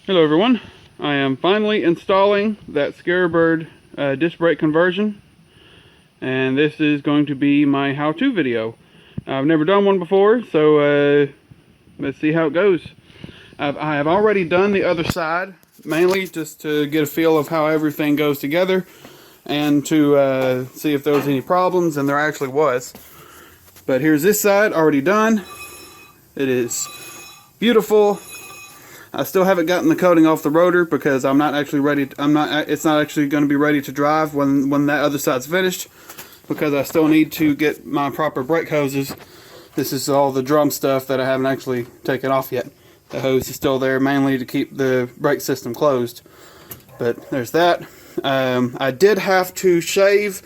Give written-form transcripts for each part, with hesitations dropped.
Hello everyone, I am finally installing that Scarebird disc brake conversion, and this is going to be my how-to video. I've never done one before, so let's see how it goes. I have already done the other side, mainly just to get a feel of how everything goes together and to see if there was any problems, and there actually was. But here's this side already done. It is beautiful. I still haven't gotten the coating off the rotor because I'm not actually ready. It's not actually going to be ready to drive when that other side's finished, because I still need to get my proper brake hoses. This is all the drum stuff that I haven't actually taken off yet. The hose is still there mainly to keep the brake system closed. But there's that. I did have to shave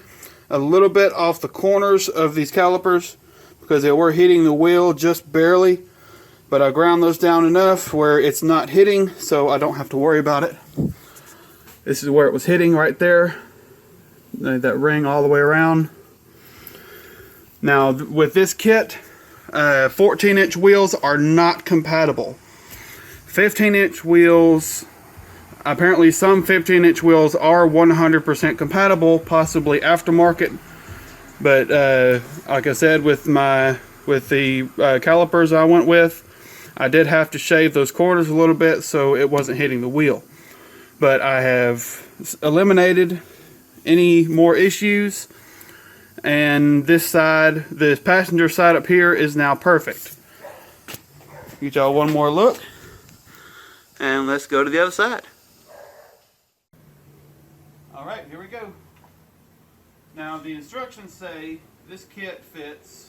a little bit off the corners of these calipers because they were hitting the wheel just barely. But I ground those down enough where it's not hitting, so I don't have to worry about it. This is where it was hitting right there. That ring all the way around. Now with this kit, 14-inch wheels are not compatible. 15-inch wheels, apparently some 15-inch wheels are 100% compatible, possibly aftermarket. But like I said, with the calipers I went with, I did have to shave those corners a little bit so it wasn't hitting the wheel. But I have eliminated any more issues, and this side, the passenger side up here, is now perfect. Get y'all one more look, and let's go to the other side. Alright, here we go. Now the instructions say this kit fits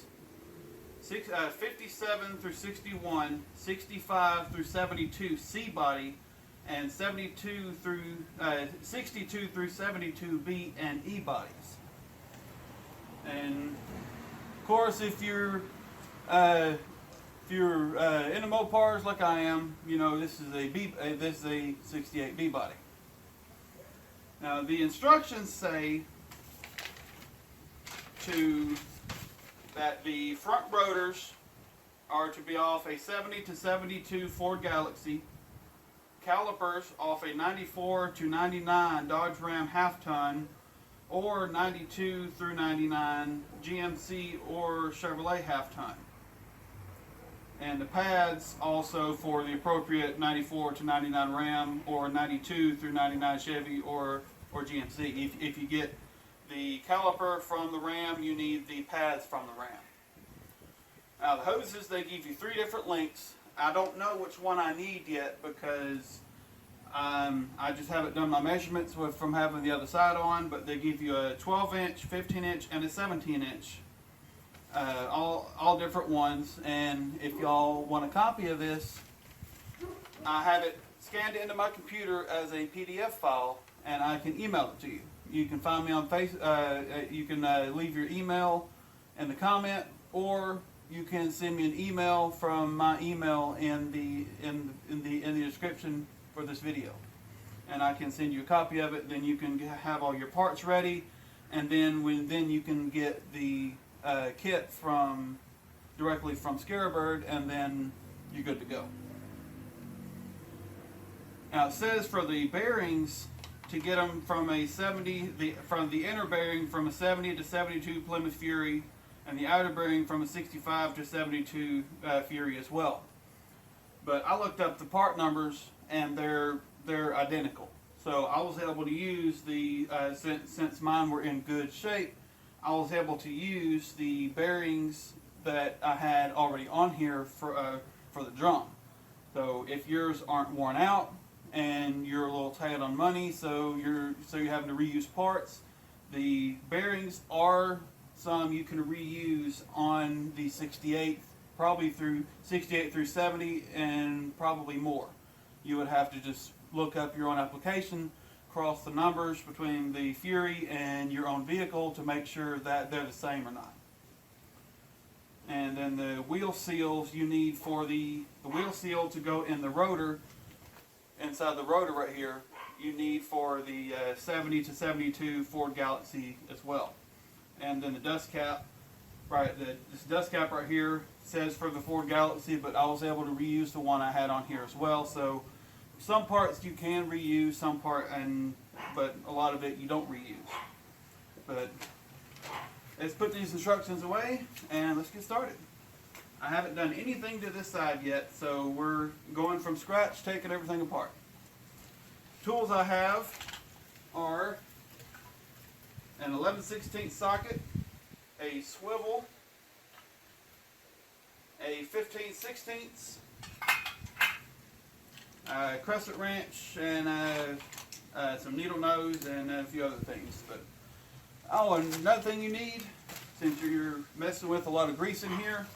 57 through 61, 65 through 72 C body, and 62 through 72 B and E bodies. And of course, if you're into Mopars like I am, you know this is a 68 B body. Now the instructions say that the front rotors are to be off a 70 to 72 Ford Galaxy, calipers off a 94 to 99 Dodge Ram half-ton, or 92 through 99 GMC or Chevrolet half-ton. And the pads also for the appropriate 94 to 99 Ram or 92 through 99 Chevy or GMC. If you get the caliper from the Ram, you need the pads from the Ram. Now the hoses, they give you 3 different lengths. I don't know which one I need yet because I just haven't done my measurements from having the other side on, but they give you a 12-inch, 15-inch, and a 17-inch. All different ones, and if y'all want a copy of this, I have it scanned into my computer as a PDF file, and I can email it to you. You can find me on Facebook. You can leave your email in the comment, or you can send me an email from my email in the description for this video, and I can send you a copy of it. Then you can have all your parts ready, and then you can get the kit directly from Scarebird, and then you're good to go. Now it says for the bearings, to get them from from the inner bearing from a 70 to 72 Plymouth Fury, and the outer bearing from a 65 to 72 Fury as well. But I looked up the part numbers, and they're identical. So I was able to use the since mine were in good shape, I was able to use the bearings that I had already on here for the drum. So if yours aren't worn out and you're a little tight on money, so you're having to reuse parts, the bearings are some you can reuse on the 68, probably through 68 through 70, and probably more. You would have to just look up your own application, cross the numbers between the Fury and your own vehicle to make sure that they're the same or not. And then the wheel seals you need for the wheel seal to go in the rotor, inside the rotor right here, you need for the 70 to 72 Ford Galaxy as well. And then the dust cap, right, this dust cap right here says for the Ford Galaxy, but I was able to reuse the one I had on here as well. So some parts you can reuse, but a lot of it you don't reuse. But let's put these instructions away and let's get started. I haven't done anything to this side yet, so we're going from scratch, taking everything apart. Tools I have are an 11/16 socket, a swivel, a 15/16, a crescent wrench, and some needle nose and a few other things. But another thing you need, since you're messing with a lot of grease in here,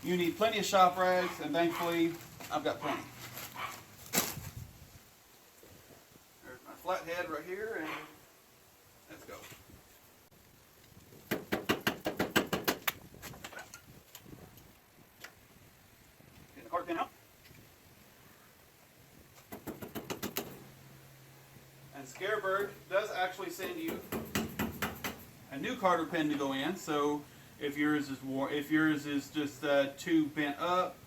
you need plenty of shop rags, and thankfully I've got plenty. There's my flathead right here, and let's go. Get the card pin out. And Scarebird does actually send you a new carder pin to go in, so if yours is just too bent up,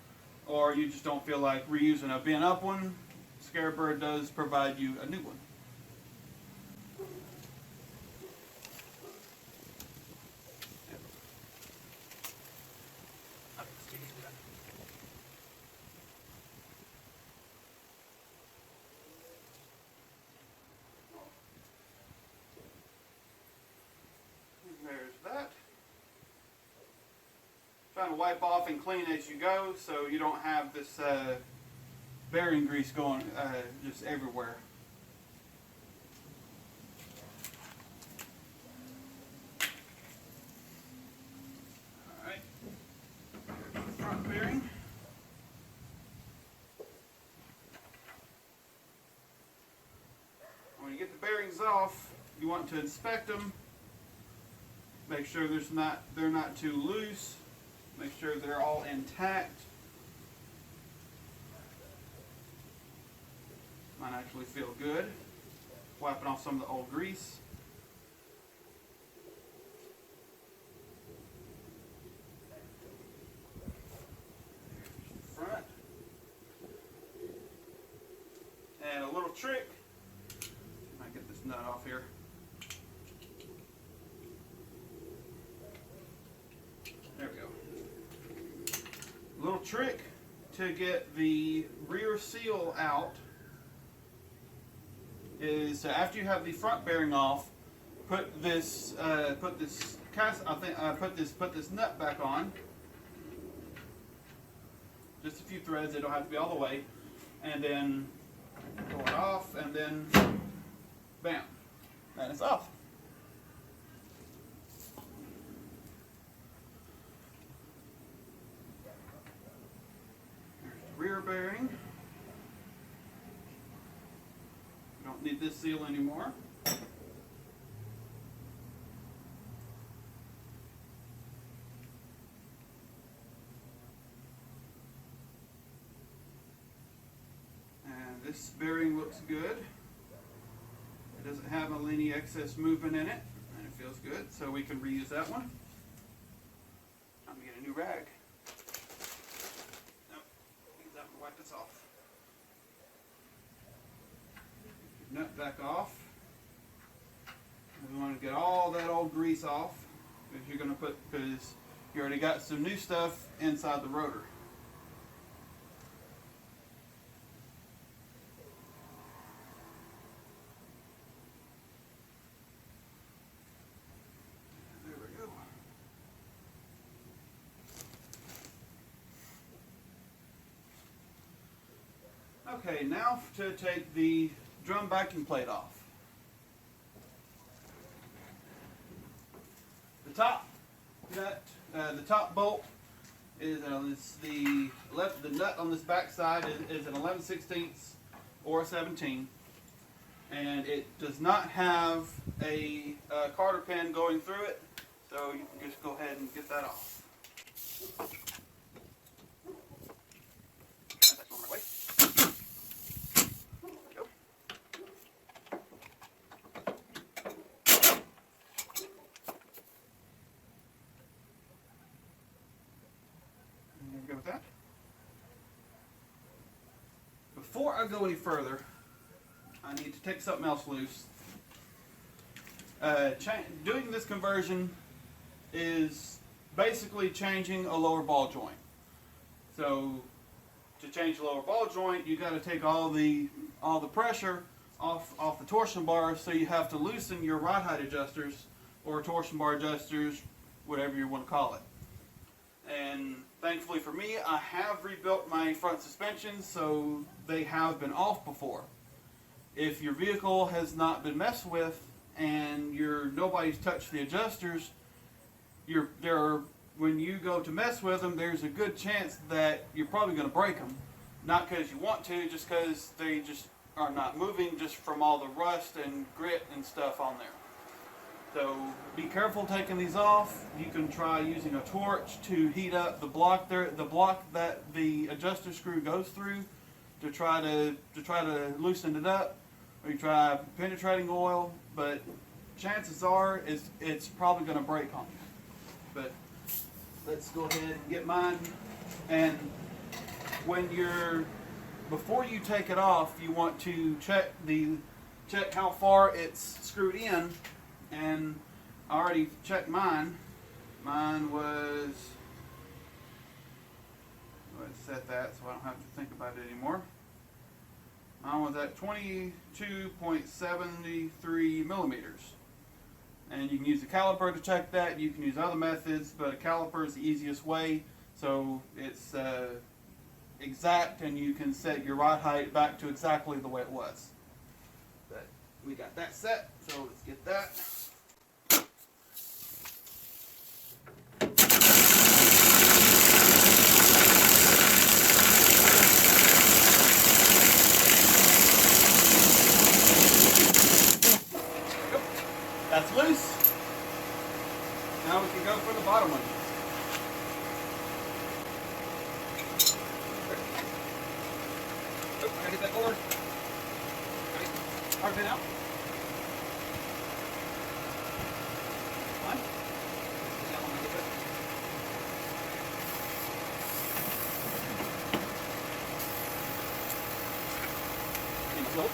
or you just don't feel like reusing a bent up one, Scarebird does provide you a new one. There's that. Trying to wipe off and clean as you go, so you don't have this bearing grease going just everywhere. Alright, there's the front bearing. When you get the bearings off, you want to inspect them. Make sure they're not too loose. Make sure they're all intact. Might actually feel good. Wiping off some of the old grease. There's the front. And a little trick. I get this nut off here. There we go. Little trick to get the rear seal out is after you have the front bearing off, put this nut back on. Just a few threads. They don't have to be all the way, and then pull it off, and then bam, and it's off. Rear bearing. You don't need this seal anymore. And this bearing looks good. It doesn't have any excess movement in it, and it feels good, so we can reuse that one. I'm going to get a new rag. Wipe this off. Nut back off. We want to get all that old grease off because you already got some new stuff inside the rotor. There we go. Okay, now to take the drum backing plate off. The top nut, the top bolt is the nut on this back side is an 11/16 or a 17, and it does not have a carder pin going through it, so you can just go ahead and get that off. before I go any further, I need to take something else loose. Doing this conversion is basically changing a lower ball joint. So to change the lower ball joint, you got to take all the pressure off the torsion bar, so you have to loosen your rod height adjusters or torsion bar adjusters, whatever you want to call it. And thankfully for me, I have rebuilt my front suspension, so they have been off before. If your vehicle has not been messed with and nobody's touched the adjusters, when you go to mess with them, there's a good chance that you're probably going to break them. Not because you want to, just because they just are not moving, just from all the rust and grit and stuff on there. So be careful taking these off. You can try using a torch to heat up the block that the adjuster screw goes through to try to loosen it up. Or you try penetrating oil, but chances are it's probably going to break on you. But let's go ahead and get mine. And before you take it off, you want to check how far it's screwed in. And I already checked mine. Mine was, let's set that so I don't have to think about it anymore. Mine was at 22.73 millimeters. And you can use a caliper to check that. You can use other methods, but a caliper is the easiest way. So it's exact, and you can set your rod height back to exactly the way it was. But we got that set, so let's get that. That's loose. Now we can go for the bottom one. Oh, I get that board. Hard bit out. Fine. That one I get it. Can you float?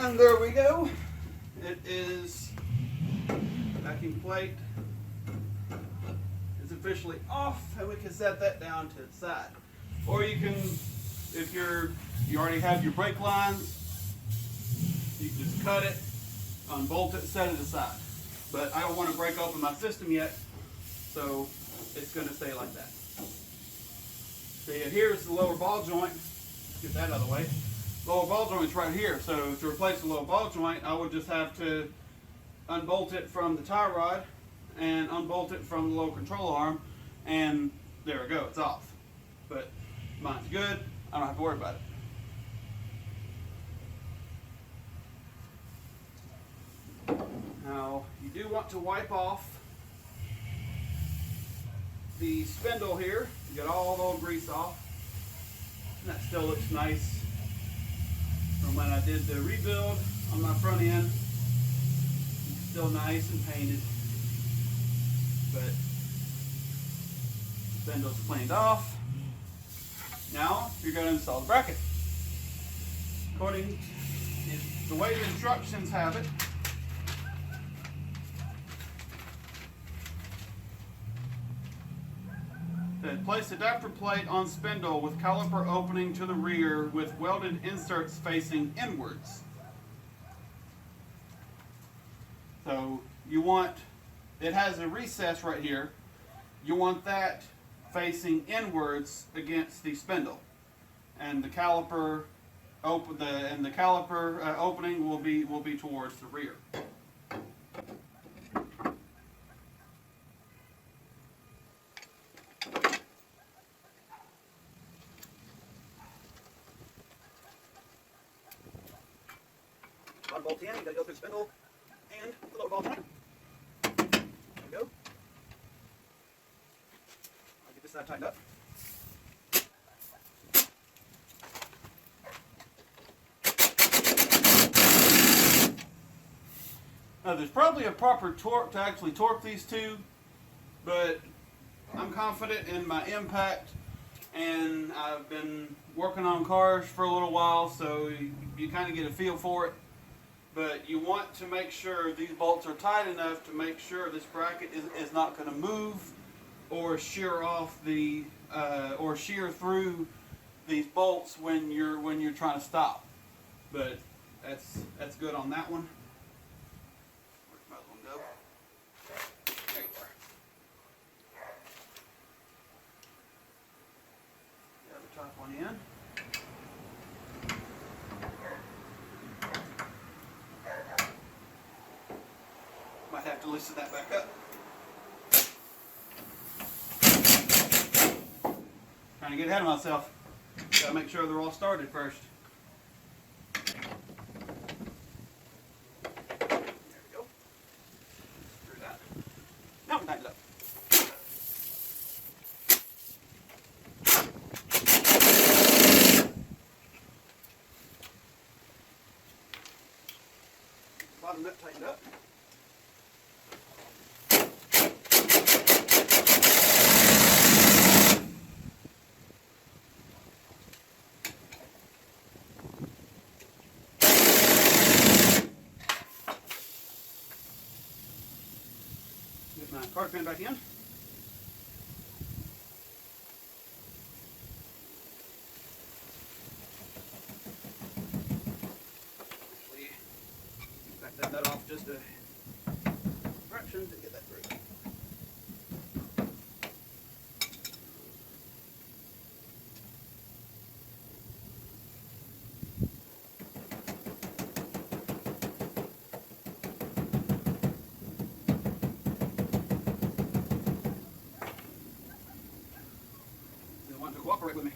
And there we go. It is, backing plate is officially off, and we can set that down to the side. Or you can, if you already have your brake lines, you can just cut it, unbolt it, set it aside. But I don't want to break open my system yet, so it's going to stay like that. See, here's the lower ball joint. Let's get that out of the way. Lower ball joint is right here, so to replace the lower ball joint, I would just have to unbolt it from the tie rod and unbolt it from the lower control arm, and there we go, it's off. But mine's good, I don't have to worry about it. Now, you do want to wipe off the spindle here, get all the old grease off, and that still looks nice. From when I did the rebuild on my front end, it's still nice and painted, but the spindle's cleaned off. Now you're going to install the bracket. According to the way the instructions have it, place adapter plate on spindle with caliper opening to the rear with welded inserts facing inwards. So you want, it has a recess right here, you want that facing inwards against the spindle. and the caliper opening will be towards the rear. Bottom bolt in, you gotta go through the spindle and the lower bolt in. There we go. I'll get this side tightened up. Now there's probably a proper torque to actually torque these two, but I'm confident in my impact, and I've been working on cars for a little while, so you kind of get a feel for it. But you want to make sure these bolts are tight enough to make sure this bracket is not going to move or shear off the or shear through these bolts when you're trying to stop. But that's good on that one. Where'd my other one go? There you are. Got the top one in. Might have to loosen that back up. Trying to get ahead of myself. Gotta make sure they're all started first. There we go. Screw that. Now we tighten it up. Bottom nut tightened up. Get my card pin back in. Actually, back that nut off just a fraction to get that through. Want to cooperate with me.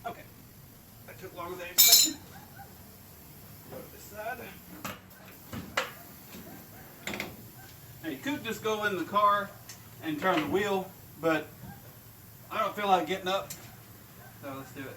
Okay, that took longer than expected. Go to this side. Now you could just go in the car and turn the wheel, but I don't feel like getting up, so let's do it.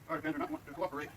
Our pins are not wanting to cooperate.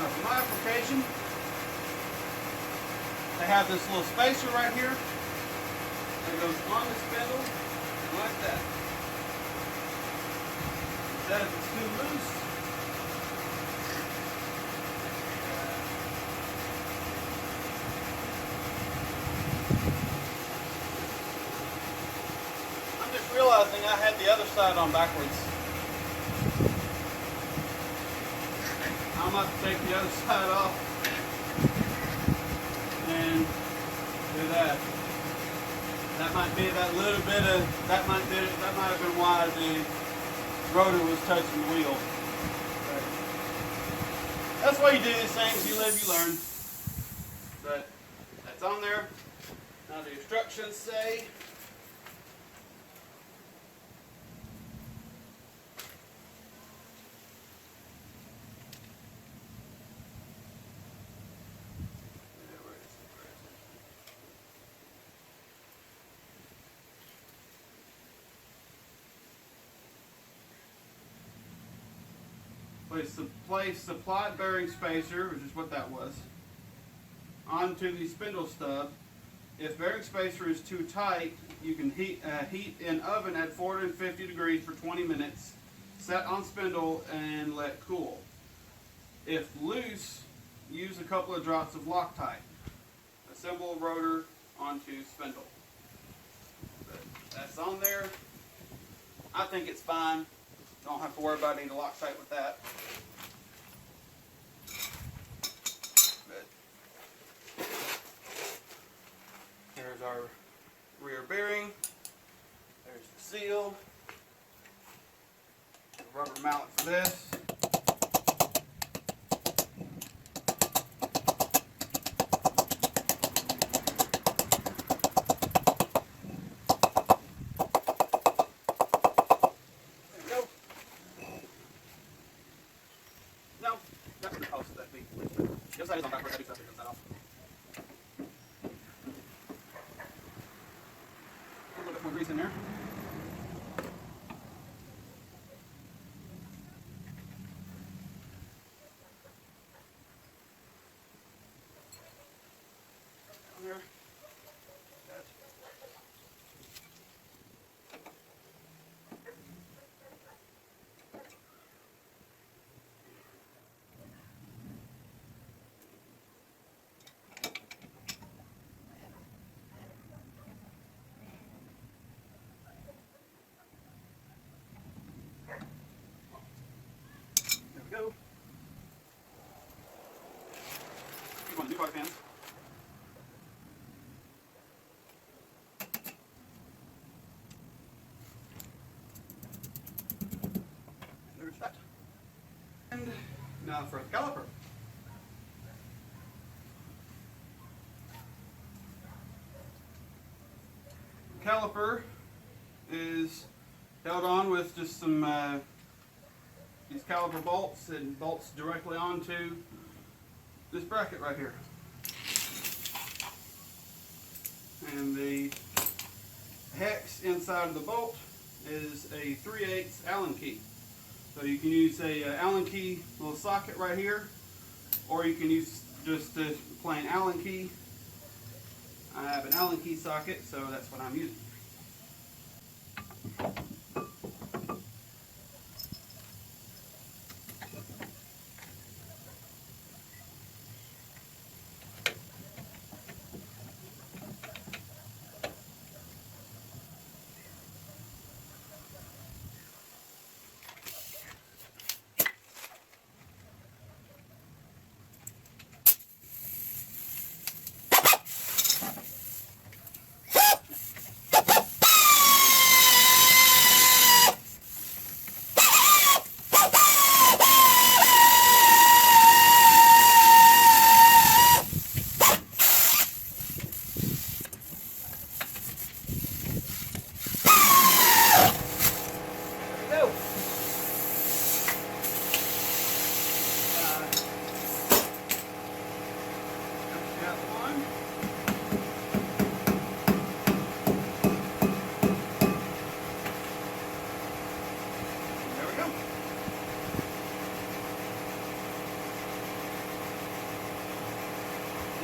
Now for my application, they have this little spacer right here that goes on the spindle like that. Instead, if it's too loose, I'm just realizing I had the other side on backwards. I'm going to have to take the other side off and do that. That might be that little bit of, that might have been why the rotor was touching the wheel. But that's why you do these things, you live, you learn. But that's on there. Now the instructions say, place supplied bearing spacer, which is what that was, onto the spindle stub. If bearing spacer is too tight, you can heat in oven at 450 degrees for 20 minutes, set on spindle and let cool. If loose, use a couple of drops of Loctite. Assemble rotor onto spindle. But that's on there. I think it's fine. Don't have to worry about any Loctite with that. But here's our rear bearing. There's the seal. The rubber mallet for this. The other side is on backwards, that big stuff here comes that off. A little bit more grease in there. Down there. Go. You want to do our fans? There's that. And now for the caliper. The caliper is held on with just some these caliper bolts, and bolts directly onto this bracket right here. And the hex inside of the bolt is a 3/8 Allen key. So you can use a Allen key little socket right here, or you can use just a plain Allen key. I have an Allen key socket, so that's what I'm using.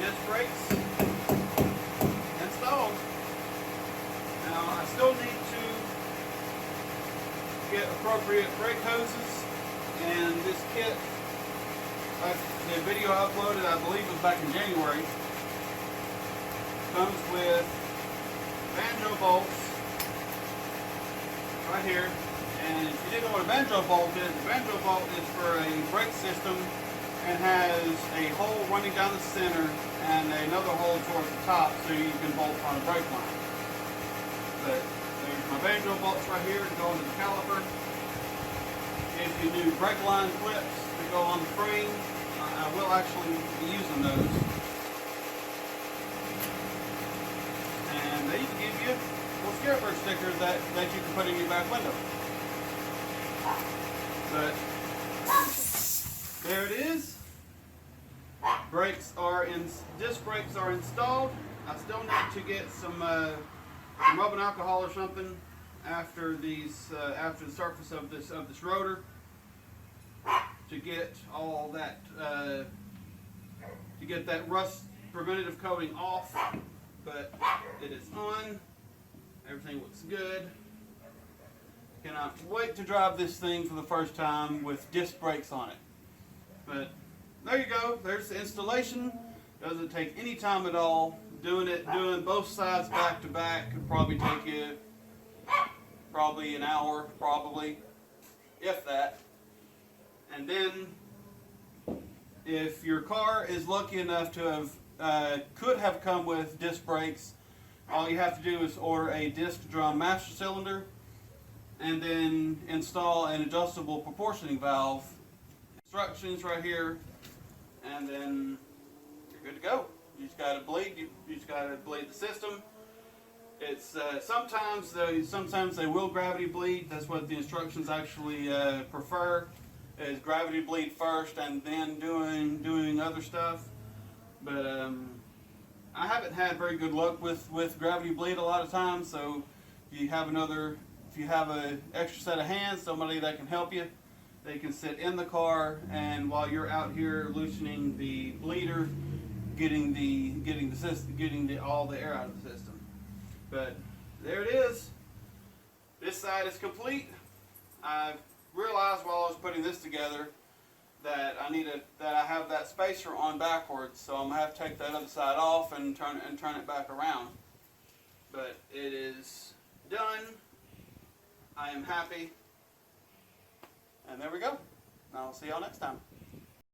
disc brakes installed. Now I still need to get appropriate brake hoses, and this kit, the video I uploaded, I believe was back in January, comes with banjo bolts right here. And if you didn't know what a banjo bolt is, the banjo bolt is for a brake system and has a hole running down the center and another hole towards the top so you can bolt on a brake line. But there's my banjo bolts right here to go into the caliper. If you do brake line clips to go on the frame, I will actually be using those. And they even give you little Scarebird stickers that you can put in your back window. But there it is. Disc brakes are installed. I still need to get some rubbing alcohol or something after the surface of this rotor to get all that rust preventative coating off. But it is on. Everything looks good. Cannot wait to drive this thing for the first time with disc brakes on it. But there you go. There's the installation. Doesn't take any time at all. Doing both sides back to back could probably take you probably an hour, if that. And then if your car is lucky enough to have could have come with disc brakes, all you have to do is order a disc drum master cylinder and then install an adjustable proportioning valve. Instructions right here, and then you're good to go. You just got to bleed. You just got to bleed the system. It's sometimes they will gravity bleed. That's what the instructions actually prefer, is gravity bleed first and then doing other stuff. But I haven't had very good luck with gravity bleed a lot of times. So if you have an extra set of hands, somebody that can help you, they can sit in the car, and while you're out here loosening the bleeder, getting all the air out of the system. But there it is. This side is complete. I realized while I was putting this together that I have that spacer on backwards, so I'm gonna have to take that other side off and turn it back around. But it is done. I am happy. And there we go. I'll see y'all next time.